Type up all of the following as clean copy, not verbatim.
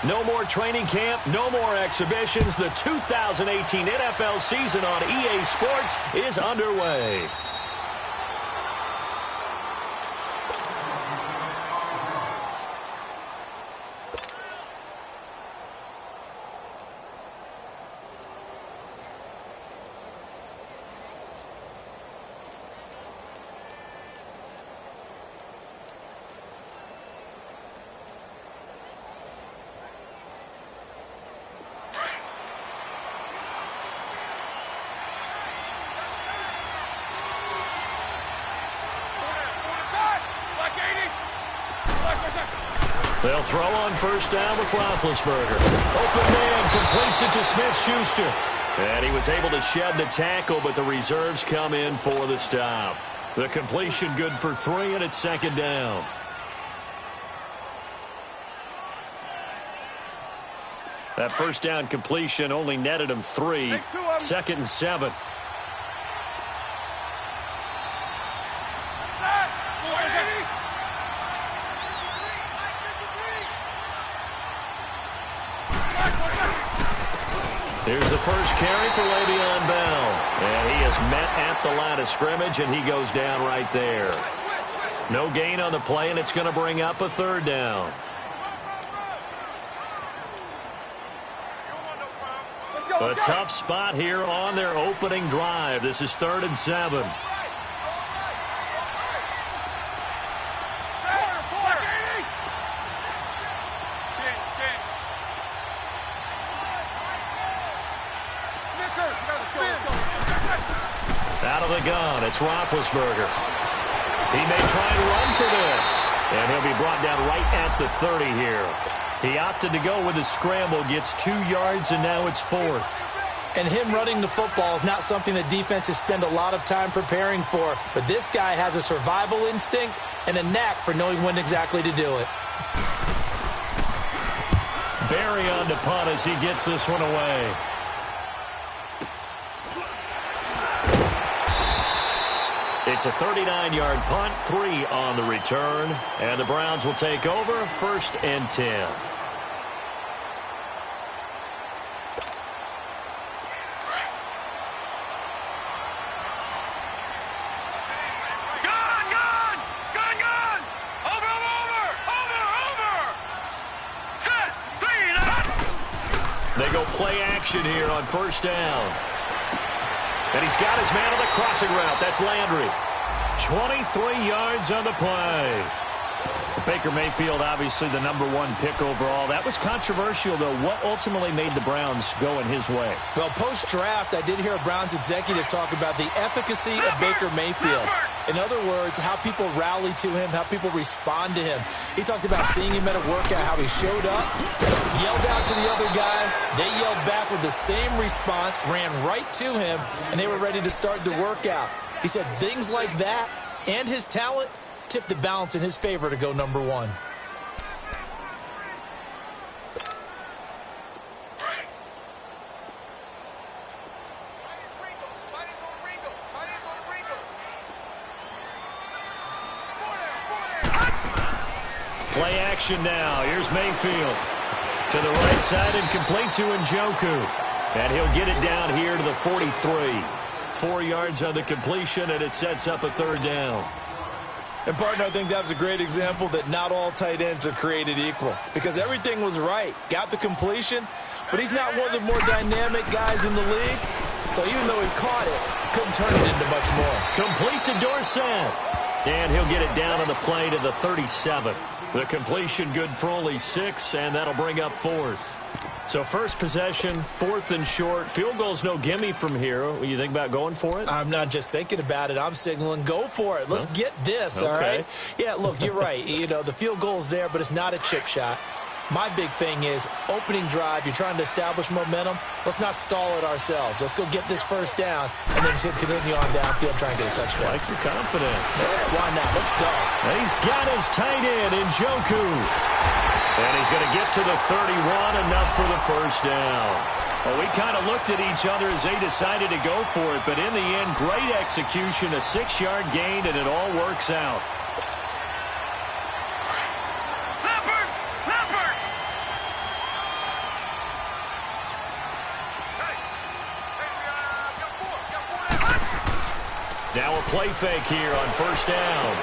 No more training camp, no more exhibitions. The 2018 NFL season on EA Sports is underway. They'll throw on first down with Roethlisberger. Open man completes it to Smith-Schuster. And he was able to shed the tackle, but the reserves come in for the stop. The completion good for 3, and it's second down. That first down completion only netted him 3. 2nd and 7. Here's the first carry for Le'Veon Bell. And he is met at the line of scrimmage, and he goes down right there. No gain on the play, and it's going to bring up a third down. A tough spot here on their opening drive. This is 3rd and 7. Out of the gun, it's Roethlisberger. He may try and run for this. And he'll be brought down right at the 30 here. He opted to go with a scramble, gets 2 yards, and now it's 4th. And him running the football is not something that defenses spend a lot of time preparing for. But this guy has a survival instinct and a knack for knowing when exactly to do it. Barry on to punt as he gets this one away. It's a 39-yard punt, 3 on the return. And the Browns will take over, 1st and 10. They go play action here on first down. And he's got his man on the crossing route. That's Landry. 23 yards on the play. Baker Mayfield, obviously the #1 pick overall. That was controversial, though. What ultimately made the Browns go in his way? Well, post-draft, I did hear a Browns executive talk about the efficacy of Baker Mayfield. In other words, how people rally to him, how people respond to him. He talked about seeing him at a workout, how he showed up, yelled out to the other guys. They yelled back with the same response, ran right to him, and they were ready to start the workout. He said things like that and his talent tipped the balance in his favor to go #1. Play action now. Here's Mayfield. To the right side and complete to Njoku. And he'll get it down here to the 43. 4 yards on the completion, and it sets up a third down. And, partner, I think that was a great example that not all tight ends are created equal. Because everything was right. Got the completion, but he's not one of the more dynamic guys in the league. So even though he caught it, couldn't turn it into much more. Complete to Dorsett. And he'll get it down on the play to the 37. The completion good for only 6, and that'll bring up 4th. So first possession, 4th and short. Field goal's no gimme from here. What, you think about going for it? I'm not just thinking about it. I'm signaling go for it. Let's get this, okay. All right? Yeah, look, you're right. You know, the field goal's there, but it's not a chip shot. My big thing is opening drive. You're trying to establish momentum. Let's not stall it ourselves. Let's go get this first down and then continue on downfield, try and get a touchdown. Like your confidence. Yeah, why not? Let's go. And he's got his tight end, Njoku. And he's going to get to the 31, enough for the first down. Well, we kind of looked at each other as they decided to go for it, but in the end, great execution, a 6-yard gain, and it all works out. Now a play fake here on first down.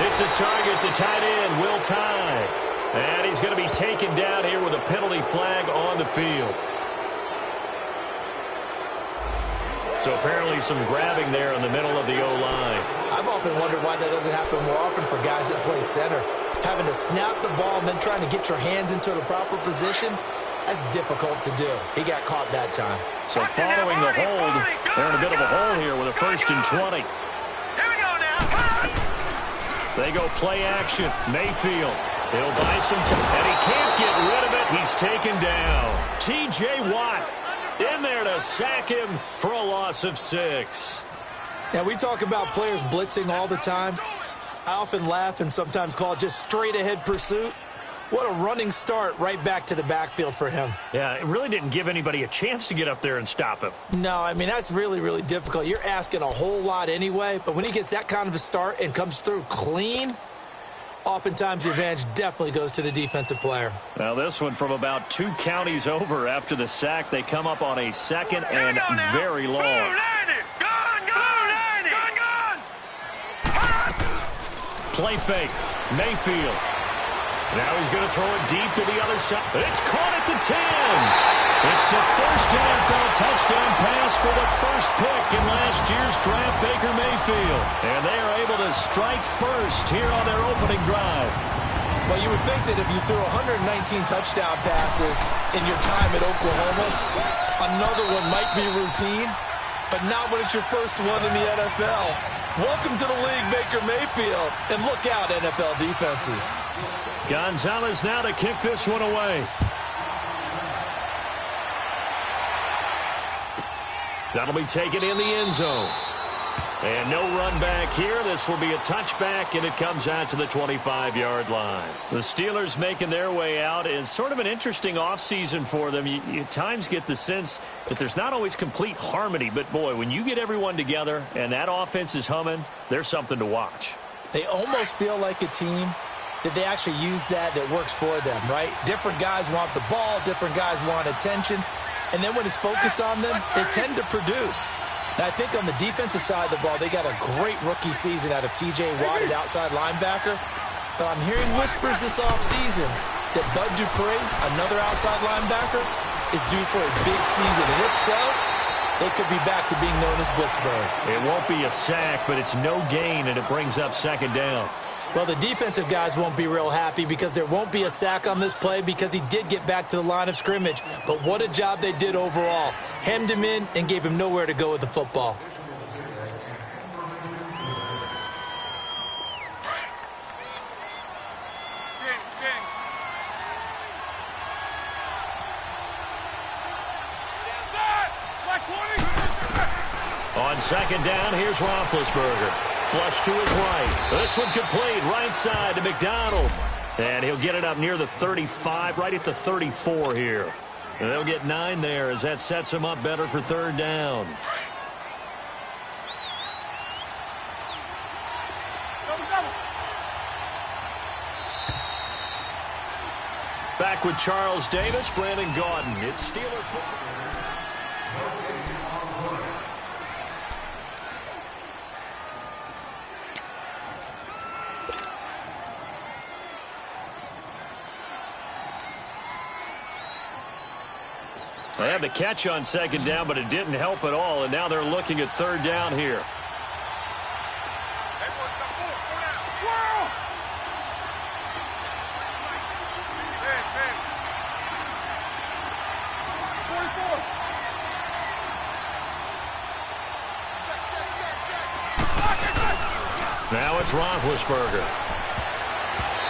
It's his target, the tight end, Will Tye. And he's going to be taken down here with a penalty flag on the field. So apparently some grabbing there in the middle of the O-line. I've often wondered why that doesn't happen more often for guys that play center. Having to snap the ball and then trying to get your hands into the proper position, that's difficult to do. He got caught that time. So following the hold, they're in a bit of a hole here with a 1st and 20. Here we go now. They go play action. Mayfield. He'll buy some time, and he can't get rid of it. He's taken down. T.J. Watt in there to sack him for a loss of 6. Now, we talk about players blitzing all the time. I often laugh and sometimes call it just straight-ahead pursuit. What a running start right back to the backfield for him. Yeah, it really didn't give anybody a chance to get up there and stop him. No, I mean, that's really, really difficult. You're asking a whole lot anyway, but when he gets that kind of a start and comes through clean, oftentimes the advantage definitely goes to the defensive player. Now this one from about 2 counties over after the sack. They come up on a 2nd and very long. Play fake. Mayfield. Now he's going to throw it deep to the other side. It's caught at the 10. It's the first NFL touchdown pass for the first pick in last year's draft, Baker Mayfield. And they are able to strike first here on their opening drive. Well, you would think that if you threw 119 touchdown passes in your time at Oklahoma, another one might be routine, but not when it's your first one in the NFL. Welcome to the league, Baker Mayfield. And look out, NFL defenses. Gonzalez now to kick this one away. That'll be taken in the end zone. And no run back here. This will be a touchback, and it comes out to the 25-yard line. The Steelers making their way out. It's sort of an interesting offseason for them. You at times get the sense that there's not always complete harmony. But, boy, when you get everyone together and that offense is humming, there's something to watch. They almost feel like a team that they actually use that works for them, right? Different guys want the ball. Different guys want attention. And then when it's focused on them, they tend to produce. Now, I think on the defensive side of the ball, they got a great rookie season out of T.J. Watt at outside linebacker. But I'm hearing whispers this offseason that Bud Dupree, another outside linebacker, is due for a big season. And if so, they could be back to being known as Blitzburg. It won't be a sack, but it's no gain, and it brings up 2nd down. Well, the defensive guys won't be real happy because there won't be a sack on this play because he did get back to the line of scrimmage. But what a job they did overall. Hemmed him in and gave him nowhere to go with the football. On 2nd down, here's Roethlisberger. Flush to his right. This one complete, right side to McDonald. And he'll get it up near the 35, right at the 34 here. And they'll get 9 there as that sets him up better for 3rd down. Back with Charles Davis, Brandon Gaudin. It's Steeler football. They had the catch on 2nd down, but it didn't help at all, and now they're looking at 3rd down here. Now it's Roethlisberger.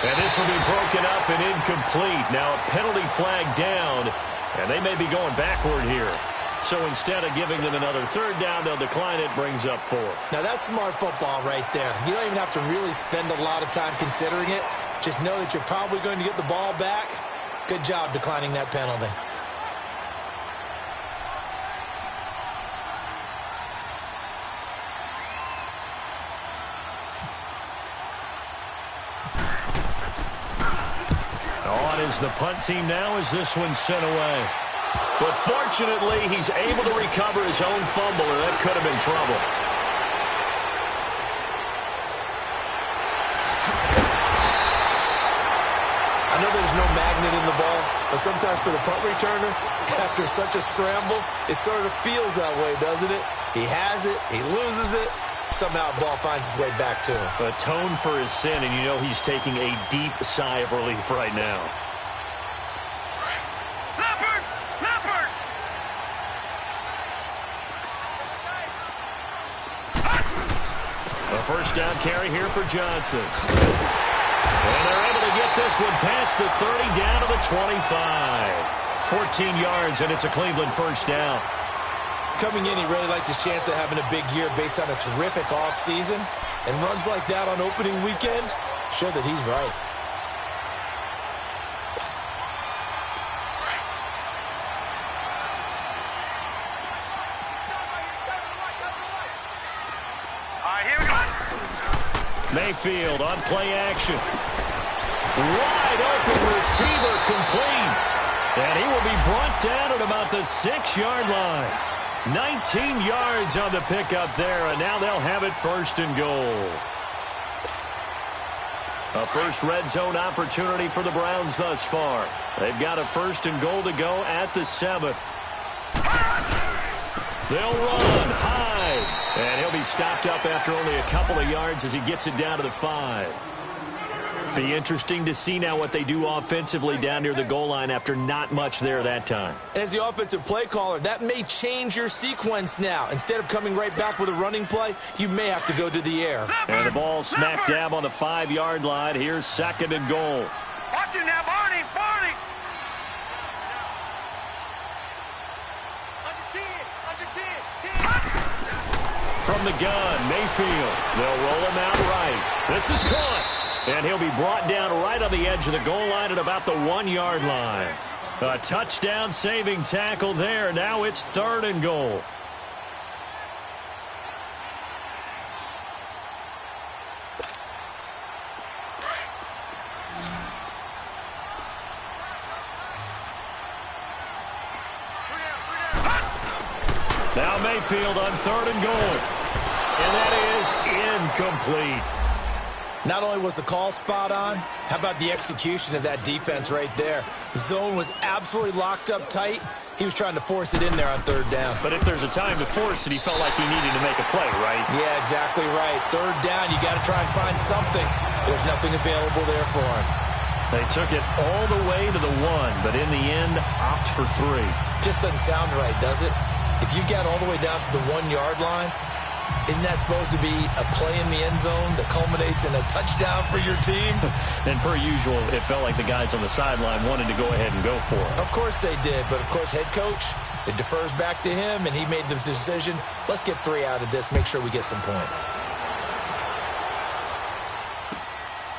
And this will be broken up and incomplete. Now a penalty flag down. And they may be going backward here. So instead of giving them another 3rd down, they'll decline it, brings up 4. Now, that's smart football right there. You don't even have to really spend a lot of time considering it. Just know that you're probably going to get the ball back. Good job declining that penalty. On is the punt team now as this one's sent away. But fortunately, he's able to recover his own fumble, or that could have been trouble. know there's no magnet in the ball, but sometimes for the punt returner, after such a scramble, it sort of feels that way, doesn't it? He has it, he loses it, somehow the ball finds its way back to him. Atone for his sin, and you know he's taking a deep sigh of relief right now. Leopard! Leopard! A first down carry here for Johnson. And they're able to get this one past the 30 down to the 25. 14 yards, and it's a Cleveland first down. Coming in, he really liked his chance of having a big year based on a terrific offseason. And runs like that on opening weekend show that he's right. All right, here we go. Mayfield on play action. Wide open receiver complete. And he will be brought down at about the 6-yard line. 19 yards on the pickup there, and now they'll have it first and goal. A first red zone opportunity for the Browns thus far. They've got a first and goal to go at the 7. They'll run high, and he'll be stopped up after only a couple of yards as he gets it down to the 5. Be interesting to see now what they do offensively down near the goal line after not much there that time. As the offensive play caller, that may change your sequence now. Instead of coming right back with a running play, you may have to go to the air. And the ball smack dab on the 5-yard line. Here's second and goal. Watch it now, Barney! Barney! Under 10! From the gun, Mayfield. They'll roll him out right. This is caught. And he'll be brought down right on the edge of the goal line at about the 1-yard line. A touchdown-saving tackle there. Now it's third and goal. Now Mayfield on third and goal. And that is incomplete. Not only was the call spot on, how about the execution of that defense right there? The zone was absolutely locked up tight. He was trying to force it in there on third down. But if there's a time to force it, he felt like he needed to make a play, right? Yeah, exactly right. Third down, you got to try and find something. There's nothing available there for him. They took it all the way to the 1, but in the end, opt for 3. Just doesn't sound right, does it? If you get all the way down to the 1-yard line, isn't that supposed to be a play in the end zone that culminates in a touchdown for your team? And per usual, it felt like the guys on the sideline wanted to go ahead and go for it. Of course they did, but of course head coach, it defers back to him, and he made the decision, let's get 3 out of this, make sure we get some points.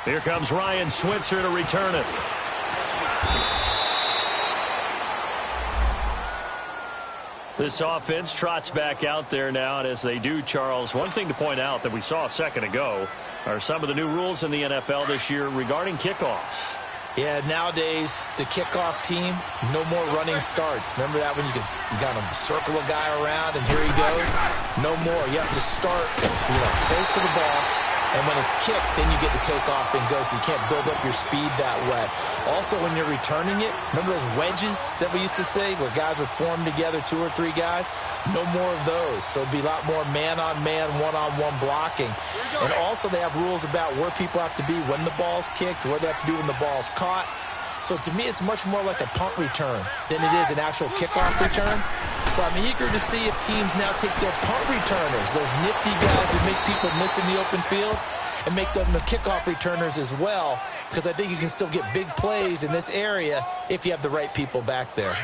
Here comes Ryan Switzer to return it. This offense trots back out there now, and as they do, Charles, one thing to point out that we saw a second ago are some of the new rules in the NFL this year regarding kickoffs. Yeah, nowadays, the kickoff team, no more running starts. Remember that when you kind of circle a guy around and here he goes? No more. You have to start, close to the ball. And when it's kicked, then you get to take off and go, so you can't build up your speed that way. Also, when you're returning it, remember those wedges that we used to say where guys would form together, 2 or 3 guys? No more of those. So it'd be a lot more man-on-man, one-on-one blocking. And also they have rules about where people have to be when the ball's kicked, where they have to be when the ball's caught. So to me, it's much more like a punt return than it is an actual kickoff return. So I'm eager to see if teams now take their punt returners, those nifty guys who make people miss in the open field, and make them the kickoff returners as well, because I think you can still get big plays in this area if you have the right people back there.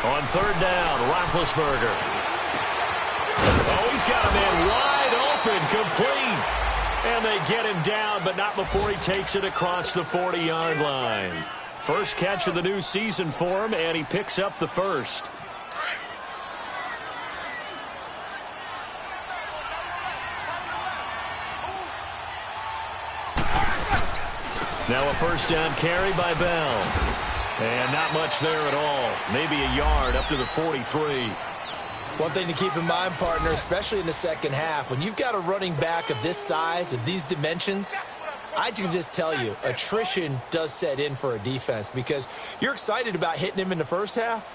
On third down, Roethlisberger. Oh, he's got a man wide open, complete. And they get him down, but not before he takes it across the 40-yard line. First catch of the new season for him, and he picks up the first. Now a first down carry by Bell. And not much there at all. Maybe a yard up to the 43. One thing to keep in mind, partner, especially in the second half, when you've got a running back of this size, of these dimensions, I can just tell you, attrition does set in for a defense because you're excited about hitting him in the first half.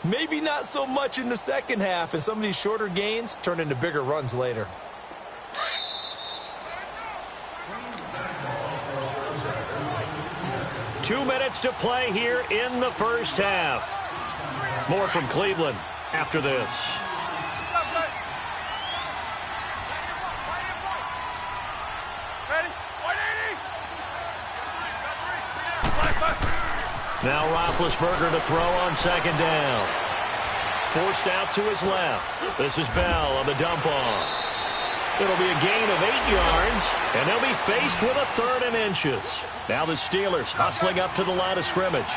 Maybe not so much in the second half, and some of these shorter gains turn into bigger runs later. Two minutes to play here in the first half. More from Cleveland after this. Now Roethlisberger to throw on second down. Forced out to his left. This is Bell on the dump-off. It'll be a gain of 8 yards, and they'll be faced with a 3rd and inches. Now the Steelers hustling up to the line of scrimmage.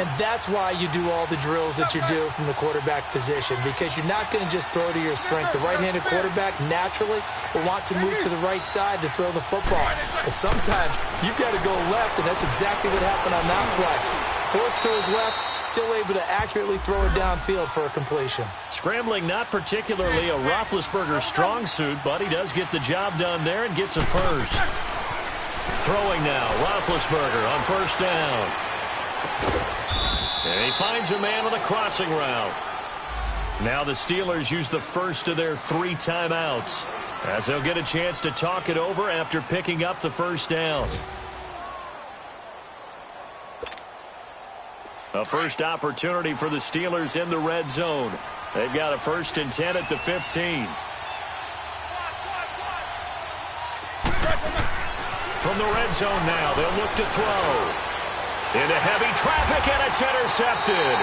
And that's why you do all the drills that you do from the quarterback position, because you're not going to just throw to your strength. The right-handed quarterback naturally will want to move to the right side to throw the football. But sometimes you've got to go left, and that's exactly what happened on that play. Forced to his left, still able to accurately throw it downfield for a completion. Scrambling not particularly a Roethlisberger strong suit, but he does get the job done there and gets a first. Throwing now, Roethlisberger on first down. And he finds a man on the crossing route. Now the Steelers use the first of their 3 timeouts, as they'll get a chance to talk it over after picking up the first down. A first opportunity for the Steelers in the red zone. They've got a 1st and 10 at the 15. From the red zone now, they'll look to throw. Into heavy traffic, and it's intercepted.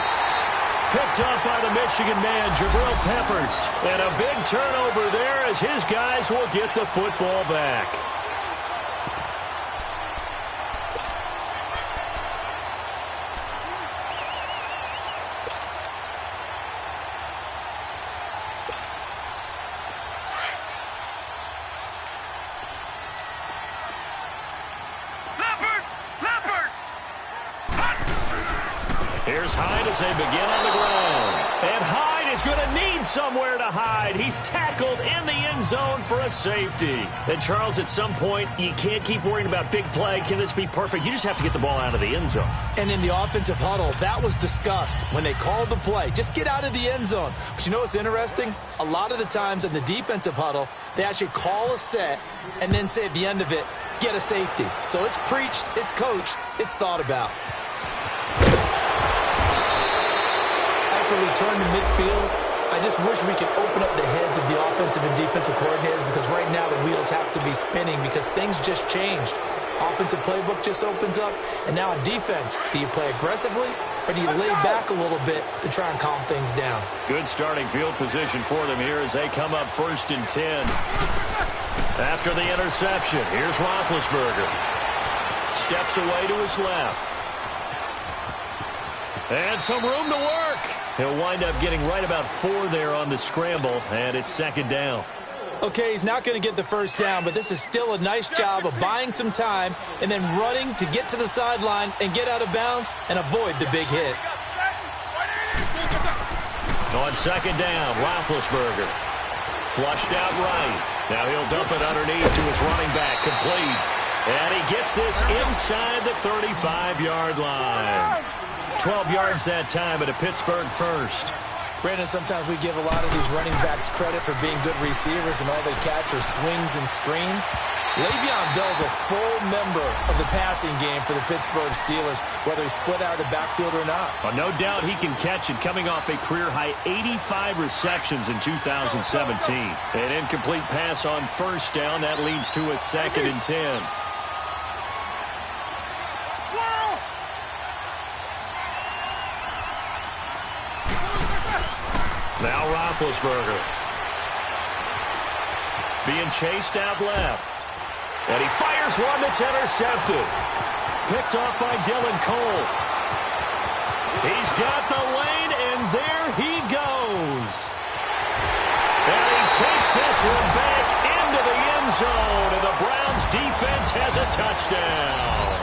Picked up by the Michigan man, Jabril Peppers. And a big turnover there as his guys will get the football back. Here's Hyde as they begin on the ground. And Hyde is going to need somewhere to hide. He's tackled in the end zone for a safety. And, Charles, at some point, you can't keep worrying about big play. Can this be perfect? You just have to get the ball out of the end zone. And in the offensive huddle, that was discussed when they called the play. Just get out of the end zone. But you know what's interesting? A lot of the times in the defensive huddle, they actually call a set and then say at the end of it, get a safety. So it's preached, it's coached, it's thought about. To return to midfield, I just wish we could open up the heads of the offensive and defensive coordinators, because right now the wheels have to be spinning because things just changed. Offensive playbook just opens up, and now on defense, do you play aggressively or do you lay back a little bit to try and calm things down? Good starting field position for them here as they come up 1st and 10. After the interception, here's Roethlisberger. Steps away to his left. And some room to work. He'll wind up getting right about 4 there on the scramble, and it's 2nd down. Okay, he's not going to get the first down, but this is still a nice job of buying some time and then running to get to the sideline and get out of bounds and avoid the big hit. On 2nd down, Roethlisberger. Flushed out right. Now he'll dump it underneath to his running back, complete. And he gets this inside the 35-yard line. 12 yards that time at a Pittsburgh first. Brandon, sometimes we give a lot of these running backs credit for being good receivers and all they catch are swings and screens. Le'Veon Bell's a full member of the passing game for the Pittsburgh Steelers, whether he's split out of the backfield or not. Well, no doubt he can catch it, coming off a career-high 85 receptions in 2017. An incomplete pass on first down. That leads to a 2nd and 10. Now Roethlisberger. Being chased out left. And he fires one that's intercepted. Picked off by Dylan Cole. He's got the lane, and there he goes. And he takes this one back into the end zone, and the Browns defense has a touchdown.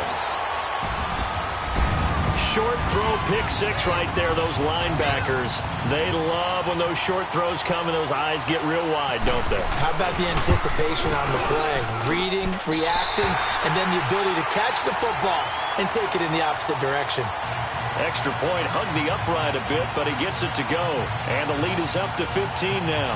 short throw pick six right there. Those linebackers, they love when those short throws come and those eyes get real wide, don't they? How about the anticipation on the play? Reading, reacting, and then the ability to catch the football and take it in the opposite direction. Extra point, hugged the upright a bit, but he gets it to go. And the lead is up to 15 now.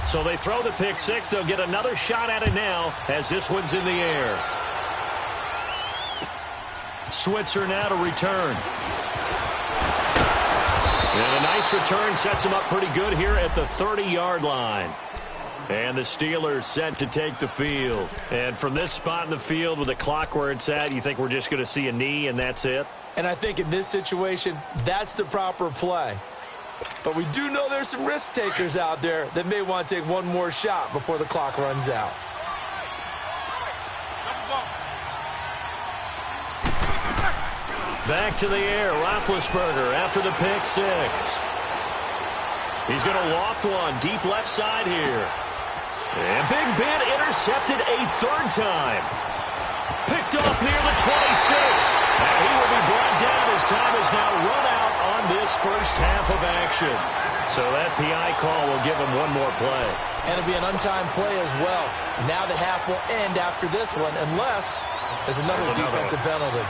So they throw the pick six. They'll get another shot at it now as this one's in the air. Switzer now to return. And a nice return sets him up pretty good here at the 30-yard line. And the Steelers set to take the field. And from this spot in the field with the clock where it's at, you think we're just going to see a knee and that's it? And I think in this situation, that's the proper play. But we do know there's some risk takers out there that may want to take one more shot before the clock runs out. Back to the air, Roethlisberger after the pick six. He's going to loft one deep left side here. And Big Ben intercepted a third time. Picked off near the 26. And he will be brought down. His time is now run out on this first half of action. So that PI call will give him one more play. And it'll be an untimed play as well. Now the half will end after this one unless there's another defensive penalty.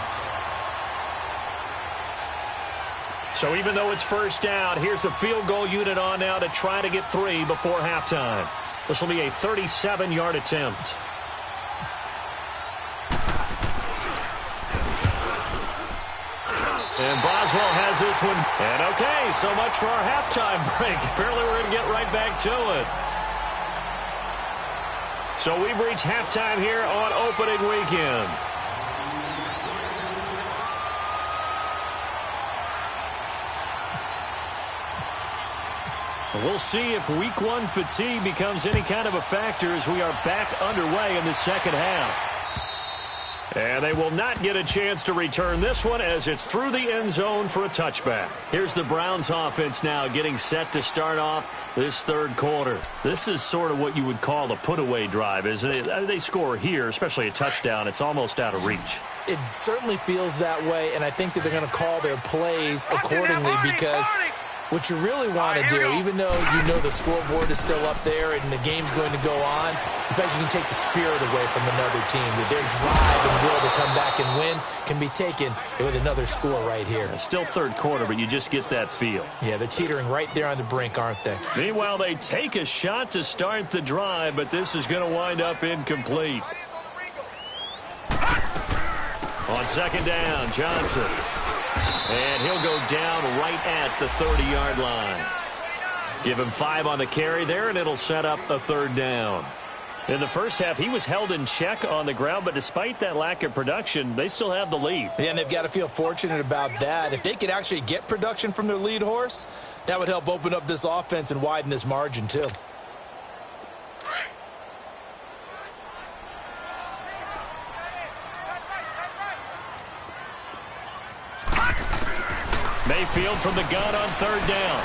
So even though it's first down, here's the field goal unit on now to try to get 3 before halftime. This will be a 37-yard attempt. And Boswell has this one. And okay, so much for our halftime break. Apparently we're going to get right back to it. So we've reached halftime here on opening weekend. We'll see if week one fatigue becomes any kind of a factor as we are back underway in the second half. And they will not get a chance to return this one as it's through the end zone for a touchback. Here's the Browns offense now getting set to start off this third quarter. This is sort of what you would call a put-away drive, isn't it? They score here, especially a touchdown. It's almost out of reach. It certainly feels that way, and I think that they're going to call their plays accordingly because what you really want to do, even though you know the scoreboard is still up there and the game's going to go on, in fact, you can take the spirit away from another team. That their drive and will to come back and win can be taken with another score right here. It's still third quarter, but you just get that feel. Yeah, they're teetering right there on the brink, aren't they? Meanwhile, they take a shot to start the drive, but this is going to wind up incomplete. On second down, Johnson. And he'll go down right at the 30-yard line. Give him 5 on the carry there, and it'll set up a third down. In the first half, he was held in check on the ground, but despite that lack of production, they still have the lead. Yeah, and they've got to feel fortunate about that. If they could actually get production from their lead horse, that would help open up this offense and widen this margin too. Mayfield from the gun on third down.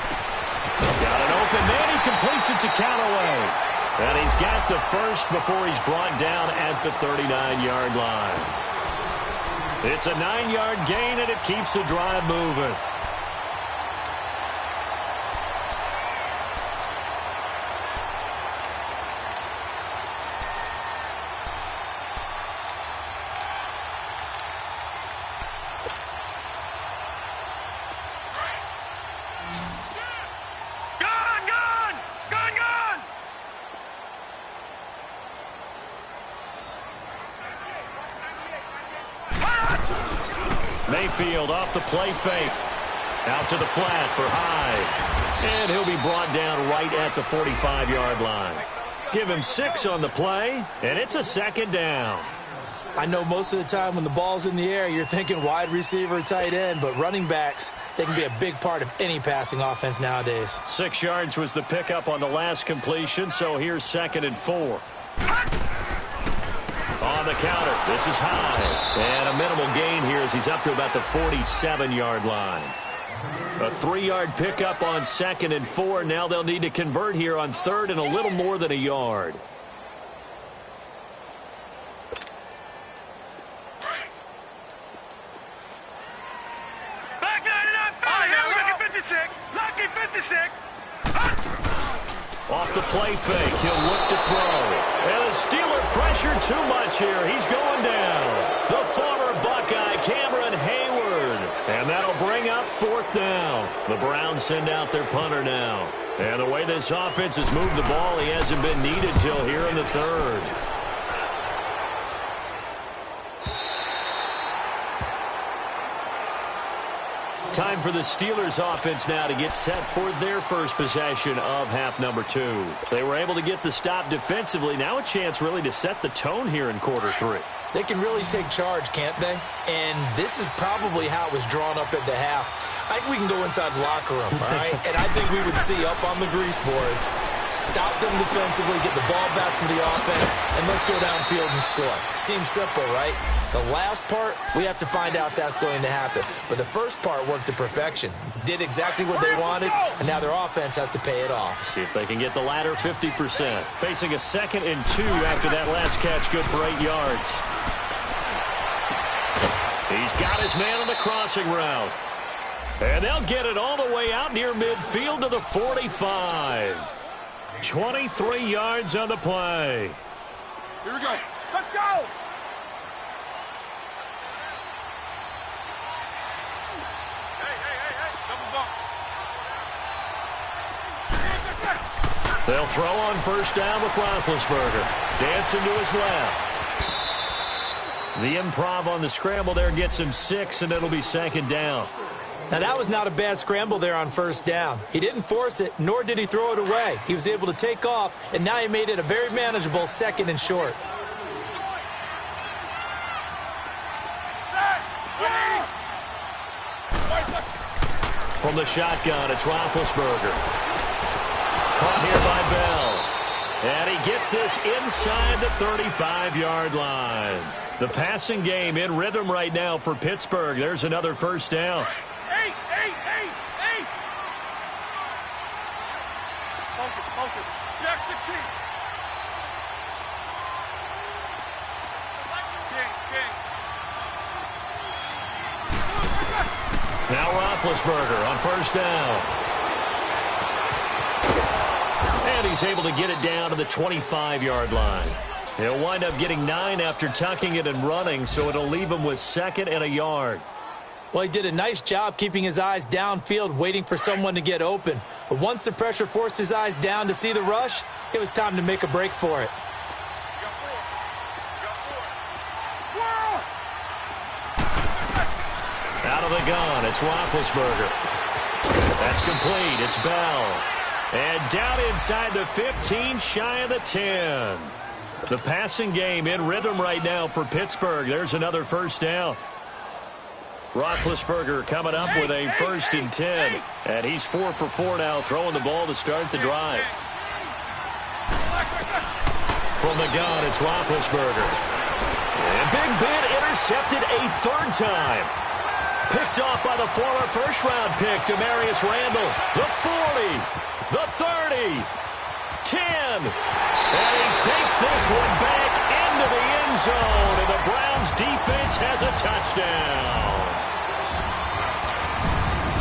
Got it open, then he completes it to Callaway. And he's got the first before he's brought down at the 39-yard line. It's a 9-yard gain, and it keeps the drive moving. Mayfield off the play fake. Out to the flat for Hyde. And he'll be brought down right at the 45-yard line. Give him 6 on the play, and it's a second down. I know most of the time when the ball's in the air, you're thinking wide receiver, tight end, but running backs, they can be a big part of any passing offense nowadays. 6 yards was the pickup on the last completion, so here's 2nd and 4. On the counter, this is Hyde. And a minimal gain here as he's up to about the 47-yard line. A 3-yard pickup on 2nd and 4. Now they'll need to convert here on 3rd and a little more than a yard. fake. He'll look to throw. And the Steeler pressure too much here. He's going down. The former Buckeye, Cameron Hayward. And that'll bring up 4th down. The Browns send out their punter now. And the way this offense has moved the ball, he hasn't been needed till here in the 3rd. Time for the Steelers offense now to get set for their first possession of half number 2. They were able to get the stop defensively. Now a chance really to set the tone here in quarter 3. They can really take charge, can't they? And this is probably how it was drawn up at the half. I think we can go inside the locker room, all right? And I think we would see up on the grease boards, stop them defensively, get the ball back for the offense, and let's go downfield and score. Seems simple, right? The last part, we have to find out that's going to happen. But the first part worked to perfection. Did exactly what they wanted, and now their offense has to pay it off. See if they can get the latter 50%. Facing a 2nd and 2 after that last catch, good for 8 yards. He's got his man on the crossing route. And they'll get it all the way out near midfield to the 45. 23 yards on the play. Here we go. Let's go. Hey. Double bump. They'll throw on first down with Roethlisberger. Dancing to his left. The improv on the scramble there gets him 6, and it'll be 2nd down. Now, that was not a bad scramble there on first down. He didn't force it, nor did he throw it away. He was able to take off, and now he made it a very manageable 2nd and short. From the shotgun, it's Roethlisberger. Caught here by Bell. And he gets this inside the 35-yard line. The passing game in rhythm right now for Pittsburgh. There's another first down. Hey. Focus. Jack 16. King. Now Roethlisberger on first down. And he's able to get it down to the 25-yard line. He'll wind up getting 9 after tucking it and running, so it'll leave him with 2nd and a yard. Well, he did a nice job keeping his eyes downfield, waiting for someone to get open. But once the pressure forced his eyes down to see the rush, it was time to make a break for it. Out of the gun, it's Roethlisberger. That's complete. It's Bell. And down inside the 15, shy of the 10. The passing game in rhythm right now for Pittsburgh. There's another first down. Roethlisberger coming up with a 1st and 10. And he's 4 for 4 now, throwing the ball to start the drive. From the gun, it's Roethlisberger. And Big Ben intercepted a 3rd time. Picked off by the former first-round pick, Demarius Randall. The 40, the 30, 10. And he takes this one back into the end zone. And the Browns defense has a touchdown.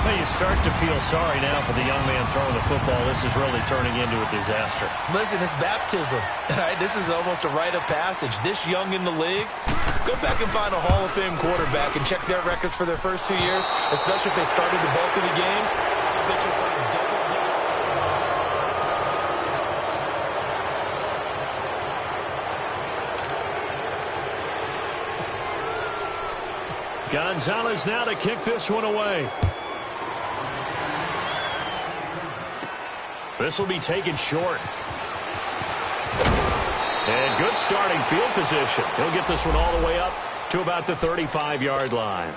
Well, you start to feel sorry now for the young man throwing the football. This is really turning into a disaster. Listen, it's baptism. Right? This is almost a rite of passage. This young in the league, go back and find a Hall of Fame quarterback and check their records for their first 2 years, especially if they started the bulk of the games. I bet you'll find Gonzalez now to kick this one away. This will be taken short. And good starting field position. He'll get this one all the way up to about the 35-yard line.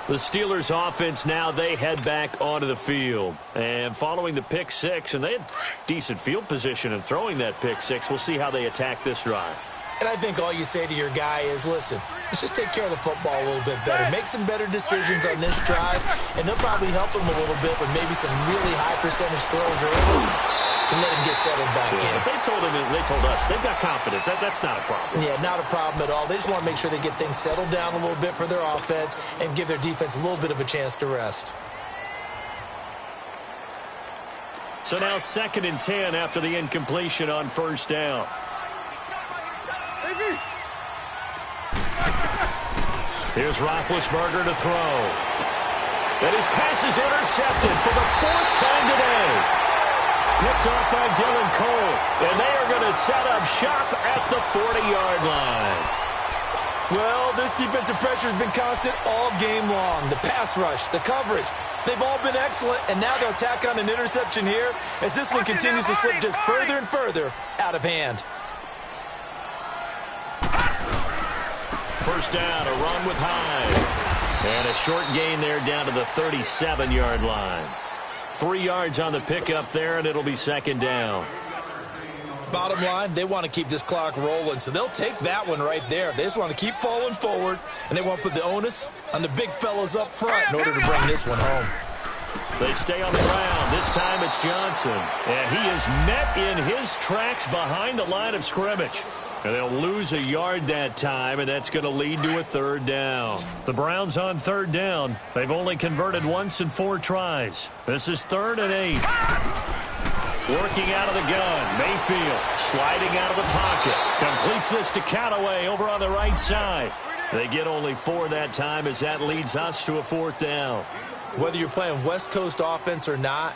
The Steelers offense now, they head back onto the field. And following the pick six, and they had decent field position in throwing that pick six. We'll see how they attack this drive. And I think all you say to your guy is, listen, let's just take care of the football a little bit better. Make some better decisions on this drive, and they'll probably help him a little bit with maybe some really high percentage throws early to let him get settled back in. They told him, and they told us, they've got confidence. That's not a problem. Yeah, not a problem at all. They just want to make sure they get things settled down a little bit for their offense and give their defense a little bit of a chance to rest. So now 2nd and 10 after the incompletion on first down. Here's Roethlisberger to throw. And his pass is intercepted for the 4th time today. Picked off by Dylan Cole. And they are going to set up shop at the 40-yard line. Well, this defensive pressure has been constant all game long. The pass rush, the coverage, they've all been excellent. And now they'll tack on an interception here as this one continues to slip just further and further out of hand. First down, a run with Hyde. And a short gain there down to the 37-yard line. 3 yards on the pickup there, and it'll be 2nd down. Bottom line, they want to keep this clock rolling, so they'll take that one right there. They just want to keep falling forward, and they want to put the onus on the big fellas up front in order to bring this one home. They stay on the ground. This time it's Johnson. And he is met in his tracks behind the line of scrimmage. And they'll lose a yard that time, and that's going to lead to a 3rd down. The Browns on 3rd down. They've only converted once in 4 tries. This is 3rd and 8. Working out of the gun. Mayfield sliding out of the pocket. Completes this to Callaway over on the right side. They get only 4 that time as that leads us to a 4th down. Whether you're playing West Coast offense or not,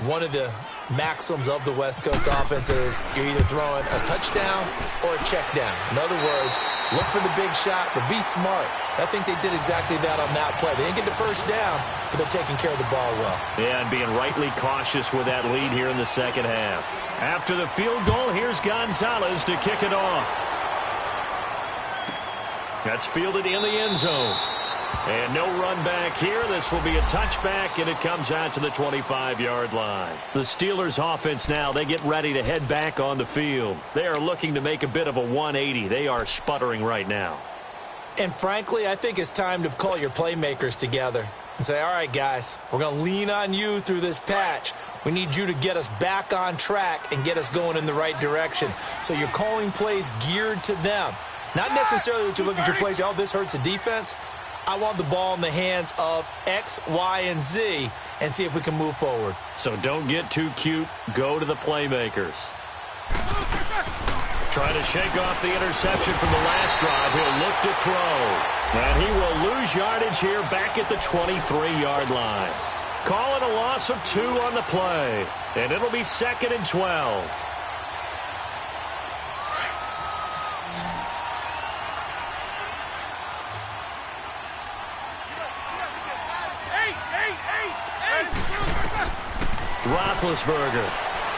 one of the maxims of the West Coast offense is you're either throwing a touchdown or a check down. In other words, look for the big shot, but be smart. I think they did exactly that on that play. They didn't get the first down, but they're taking care of the ball well. Yeah, and being rightly cautious with that lead here in the 2nd half. After the field goal, here's Gonzalez to kick it off. That's fielded in the end zone. And no run back here. This will be a touchback, and it comes out to the 25-yard line. The Steelers' offense now, they get ready to head back on the field. They are looking to make a bit of a 180. They are sputtering right now. And frankly, I think it's time to call your playmakers together and say, all right, guys, we're going to lean on you through this patch. We need you to get us back on track and get us going in the right direction. So you're calling plays geared to them. Not necessarily what you look at your plays, oh, this hurts the defense. I want the ball in the hands of X, Y, and Z and see if we can move forward. So don't get too cute. Go to the playmakers. Trying to shake off the interception from the last drive. He'll look to throw. And he will lose yardage here back at the 23-yard line. Calling a loss of 2 on the play. And it'll be 2nd and 12. Roethlisberger.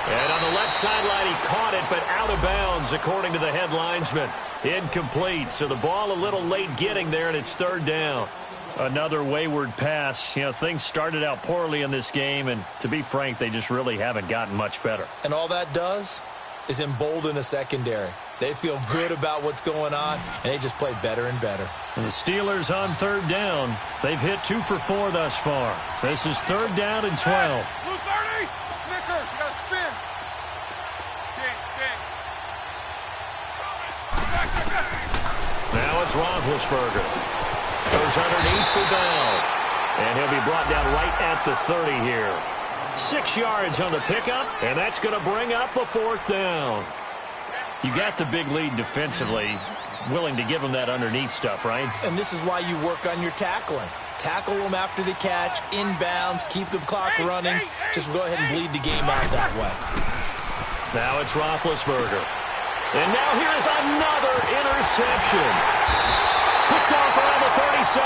And on the left sideline, he caught it, but out of bounds, according to the head linesman. Incomplete, so the ball a little late getting there, and it's 3rd down. Another wayward pass. You know, things started out poorly in this game, and to be frank, they just really haven't gotten much better. And all that does is embolden a secondary. They feel good about what's going on, and they just play better and better. And the Steelers on 3rd down. They've hit 2 for 4 thus far. This is 3rd down and 12. Blue 30. Snickers, you got to spin. Now it's Roethlisberger. Goes underneath for Bell. And he'll be brought down right at the 30 here. 6 yards on the pickup, and that's going to bring up a 4th down. You got the big lead defensively. Willing to give them that underneath stuff, right? And this is why you work on your tackling. Tackle them after the catch, inbounds, keep the clock running. Just go ahead and bleed the game out that way. Now it's Roethlisberger. And now here is another interception. Picked off around the 37.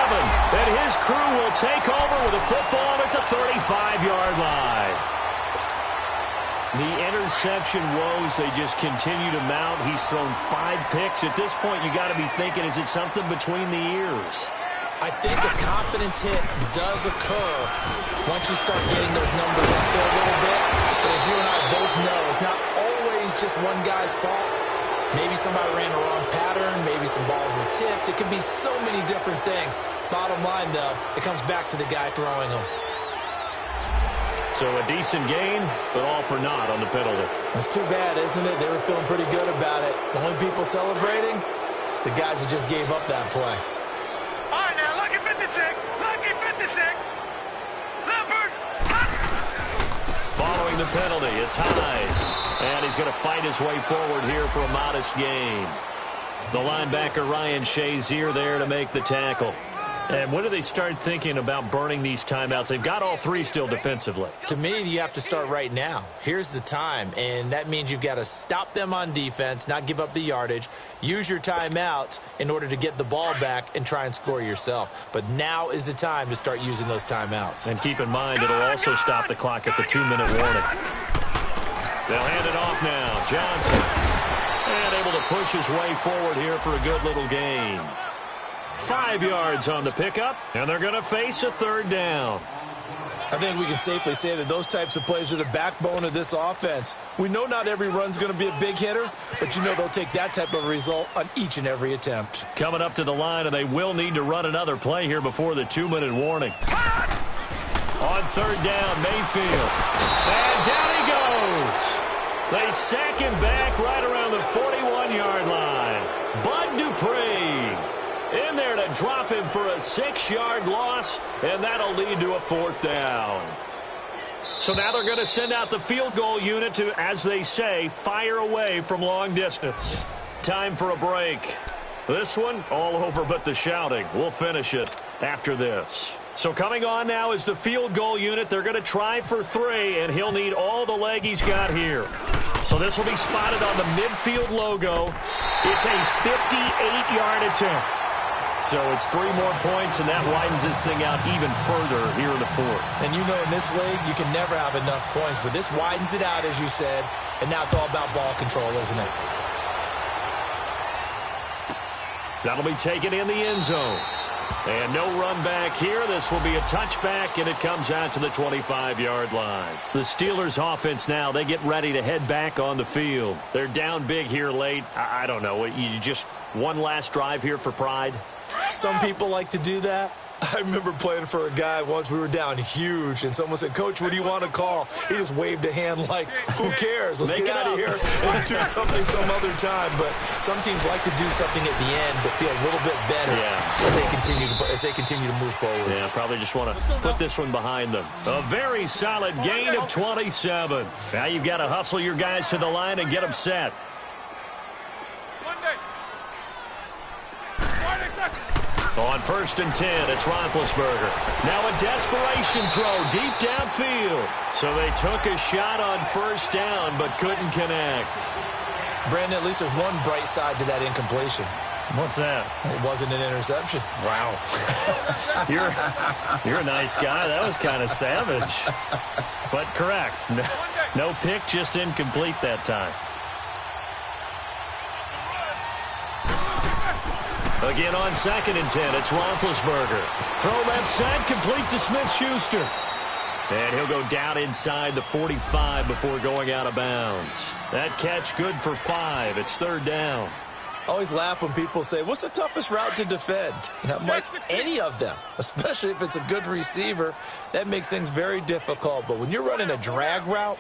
And his crew will take over with a football at the 35-yard line. The interception woes, they just continue to mount. He's thrown 5 picks. At this point, you got to be thinking, is it something between the ears? I think a confidence hit does occur once you start getting those numbers up there a little bit. But as you and I both know, it's not always just one guy's fault. Maybe somebody ran a wrong pattern. Maybe some balls were tipped. It could be so many different things. Bottom line, though, it comes back to the guy throwing them. So a decent gain, but all for naught on the penalty. That's too bad, isn't it? They were feeling pretty good about it. The only people celebrating, the guys who just gave up that play. All right, now, lucky 56. Lucky 56. Leopard. Following the penalty. It's Hyde. And he's going to fight his way forward here for a modest gain. The linebacker, Ryan Shazier, there to make the tackle. And when do they start thinking about burning these timeouts? They've got all three still defensively. To me, you have to start right now. Here's the time, and that means you've got to stop them on defense, not give up the yardage, use your timeouts in order to get the ball back and try and score yourself. But now is the time to start using those timeouts. And keep in mind, it'll also stop the clock at the 2-minute warning. They'll hand it off now. Johnson. And able to push his way forward here for a good little gain. 5 yards on the pickup, and they're going to face a third down. I think we can safely say that those types of plays are the backbone of this offense. We know not every run's going to be a big hitter, but you know they'll take that type of result on each and every attempt. Coming up to the line, and they will need to run another play here before the 2-minute warning. On third down, Mayfield. And down he goes. They sack him back right around the 41-yard line. Bud Dupree in there to drop him for a 6-yard loss, and that'll lead to a fourth down. So now they're going to send out the field goal unit to, as they say, fire away from long distance. Time for a break. This one, all over but the shouting. We'll finish it after this. So coming on now is the field goal unit. They're going to try for 3, and he'll need all the leg he's got here. So this will be spotted on the midfield logo. It's a 58-yard attempt. So it's 3 more points, and that widens this thing out even further here in the fourth. And you know in this league, you can never have enough points, but this widens it out, as you said, and now it's all about ball control, isn't it? That'll be taken in the end zone. And no run back here. This will be a touchback, and it comes out to the 25-yard line. The Steelers' offense now, they get ready to head back on the field. They're down big here late. I don't know. You just one last drive here for pride? Some people like to do that. I remember playing for a guy once. We were down huge, and someone said, "Coach, what do you want to call?" He just waved a hand like, who cares? Let's get out of here and do something some other time. But some teams like to do something at the end to feel a little bit better as they continue to move forward. Yeah, probably just want to put this one behind them. A very solid gain of 27. Now you've got to hustle your guys to the line and get them set. On 1st and 10, it's Roethlisberger. Now a desperation throw deep downfield. So they took a shot on 1st down but couldn't connect. Brandon, at least there's one bright side to that incompletion. What's that? It wasn't an interception. Wow. You're a nice guy. That was kind of savage. But correct. No pick, just incomplete that time. Again on 2nd and 10, it's Roethlisberger. Throw left side, complete to Smith-Schuster. And he'll go down inside the 45 before going out of bounds. That catch good for 5. It's 3rd down. I always laugh when people say, what's the toughest route to defend? And I'm like, any of them, especially if it's a good receiver. That makes things very difficult. But when you're running a drag route,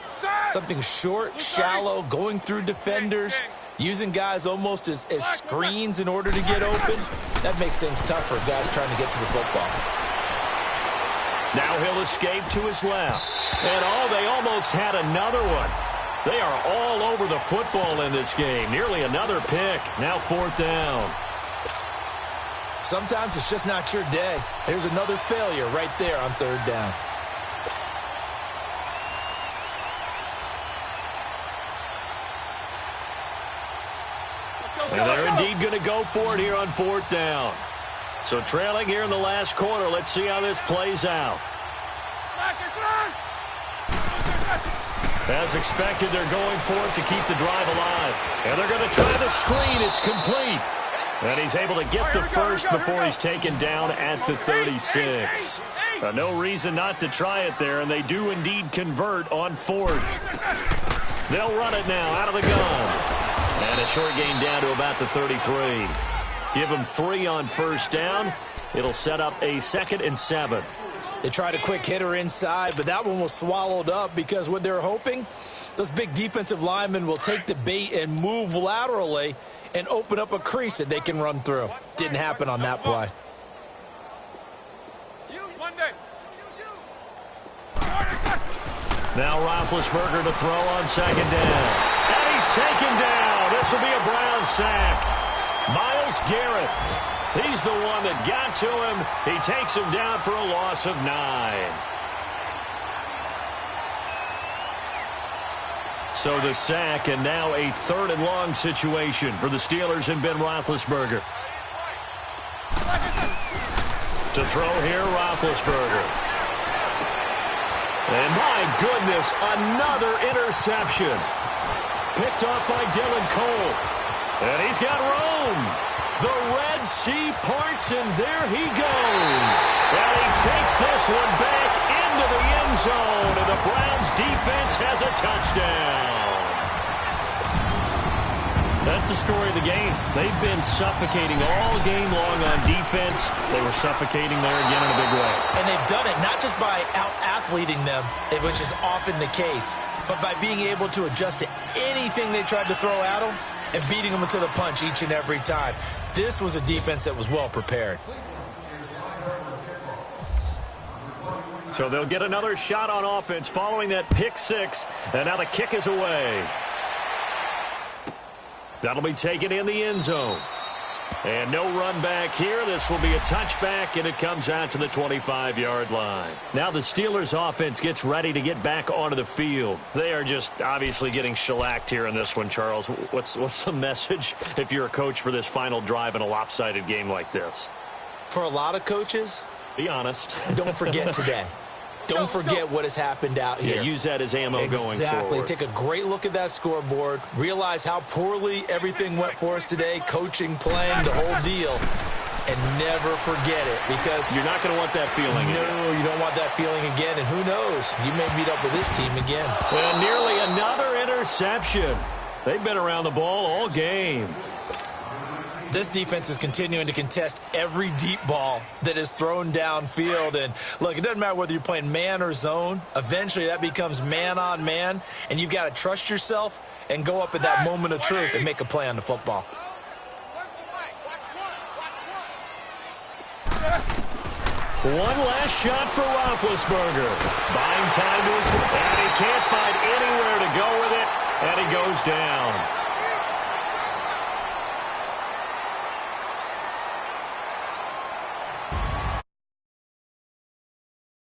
something short, shallow, going through defenders, using guys almost as screens in order to get open, that makes things tough for guys trying to get to the football. Now he'll escape to his left. And they almost had another one. They are all over the football in this game. Nearly another pick. Now 4th down. Sometimes it's just not your day. There's another failure right there on 3rd down. And they're indeed going to go for it here on 4th down. So trailing here in the last quarter. Let's see how this plays out. As expected, they're going for it to keep the drive alive. And they're going to try the screen. It's complete. And he's able to get the first before he's taken down at the 36. No reason not to try it there, and they do indeed convert on 4th. They'll run it now out of the gun. And a short gain down to about the 33. Give them 3 on 1st down. It'll set up a 2nd and 7. They tried a quick hitter inside, but that one was swallowed up because what they're hoping, those big defensive linemen will take the bait and move laterally and open up a crease that they can run through. Didn't happen on that play. Now Roethlisberger to throw on second down. And he's taken down. This will be a Brown sack. Myles Garrett. He's the one that got to him. He takes him down for a loss of 9. So the sack, and now a 3rd and long situation for the Steelers and Ben Roethlisberger. To throw here, Roethlisberger. And my goodness, another interception. Picked off by Dylan Cole. And he's got room. The Red Sea parts, and there he goes. And he takes this one back into the end zone, and the Browns defense has a touchdown. That's the story of the game. They've been suffocating all game long on defense. They were suffocating there again in a big way. And they've done it not just by out-athleting them, which is often the case, but by being able to adjust to anything they tried to throw at them and beating them to the punch each and every time. This was a defense that was well prepared. So they'll get another shot on offense following that pick 6, and now the kick is away. That'll be taken in the end zone. And no run back here. This will be a touchback, and it comes out to the 25-yard line. Now the Steelers offense gets ready to get back onto the field. They are just obviously getting shellacked here in this one, Charles. What's the message if you're a coach for this final drive in a lopsided game like this? For a lot of coaches, be honest. Don't forget today. Don't forget what has happened out here. Yeah, use that as ammo going forward. Exactly. Take a great look at that scoreboard. Realize how poorly everything went for us today. Coaching, playing, the whole deal. And never forget it, because you're not going to want that feeling again. No, you don't want that feeling again. And who knows? You may meet up with this team again. And nearly another interception. They've been around the ball all game. This defense is continuing to contest every deep ball that is thrown downfield. And, look, it doesn't matter whether you're playing man or zone. Eventually, that becomes man on man. And you've got to trust yourself and go up at that moment of truth and make a play on the football. One last shot for Roethlisberger. Buying time to his, and he can't find anywhere to go with it, and he goes down.